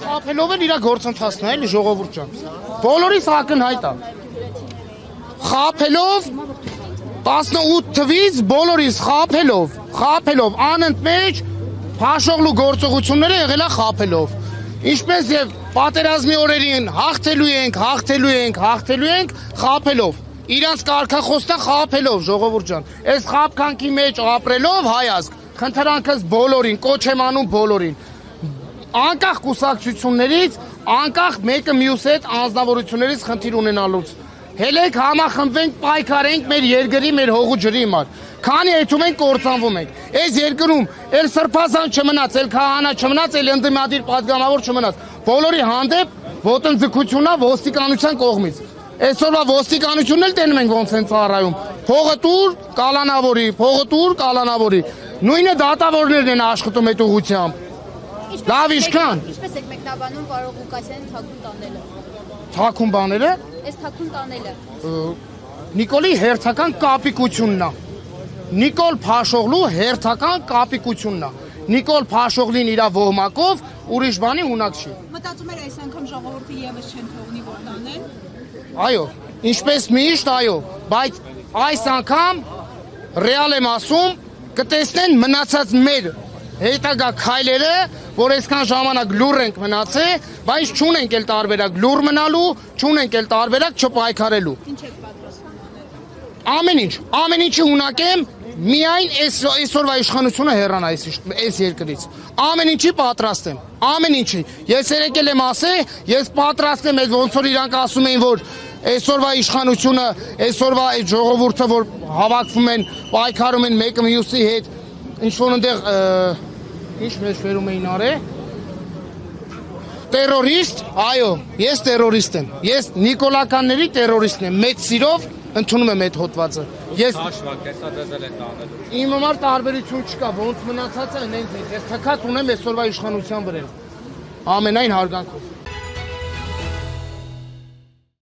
Խափելով էլ իր գործընթացն է, էլի ժողովուրդ ջան։ Բոլորիս ակնհայտ է։ Խափելով 18 թվից բոլորիս խափելով անընդմեջ Փաշողլու գործողությունները եղել է խափելով։ Ինչպես եւ պատերազմի օրերին հաղթելու ենք խափելով։ Իրանց կարգախոսն է խափելով, ժողովուրդ ջան։ Այս խափկանքի մեջ ապրելով հայազգ, խնդրանքս բոլորին, կոչ եմ անում բոլորին։ Անկախ կուսակցություններից, անկախ մեկը մյուսի հետ անձնավորություններից խնդիր ունենալուց։ Հելեք համախմբվենք, պայքարենք մեր երկրի, մեր հողու ջրի համար։ Քանի այդում ենք կործանվում ենք։ Այս երկրում էլ սրբազան չմնաց, էլ քահանա չմնաց, էլ ընդդիմադիր պատգամավոր չմնաց։ Բոլորի հանդեպ ոտնձգությունն է ոստիկանության կողմից։ Այսօրվա ոստիկանությունն էլ տենում ենք ոնց են ծառայում։ Փողը տուր, կալանավորի։ Նույնը դատավորներն են աշխատում այդ ուղղությամբ։ Լավ ինչքան։ Ինչպես եք մեկնաբանում պարոն Ղուկասյանի թաքուն տանելը։ Թաքուն բաները։ Այս թաքուն տանելը։ Նիկոլի հերթական կապիկությունն է։ Նիկոլ Փաշողլու հերթական կապիկությունն է։ Նիկոլ Փաշողլին իր ոհմակով ուրիշ բանի ունակ չի։ Մտածում էր այս անգամ ժողովուրդը եւս չեն թողնի որ տանեն։ Այո, ինչպես միշտ, այո, բայց այս անգամ ռեալ եմ ասում, կտեսնեն մնացած մեր հետագա քայլերը, որ այսքան ժամանակ լուր ենք մնացել, բայց չունենք էլ տարբերակ լուր մնալու, չունենք էլ տարբերակ չպայքարելու։ Ինչ եք պատրաստվում անել։ Ամեն ինչի ունակ եմ, միայն այսօրվա իշխանությունը հեռանա այս երկրից։ Ամեն ինչի պատրաստ եմ, ամեն ինչի։ Ես եկել եմ ասել, ես պատրաստ եմ, ոնց որ իրանք ասում էին, որ այսօրվա իշխանությունը, այսօրվա այդ ժողովուրդը, որ հավաքվում են, պայքարում են մեկը մյուսի հետ, ինչ որ այնտեղ ինչ մեջբերում էին արել։ Տերորիստ, այո, ես տերորիստ եմ։ Ես նիկոլականների տերորիստն եմ, մեծ սիրով ընդունում եմ այդ հոդվածը։ Ես հաշվակ տեսածել են տանելու։ Իմ համար տարբերություն չկա, ոնց մնացածը նենց է։ Ես թքած ունեմ այսօրվա իշխանության վրա։ Ամենայն հարգանքով։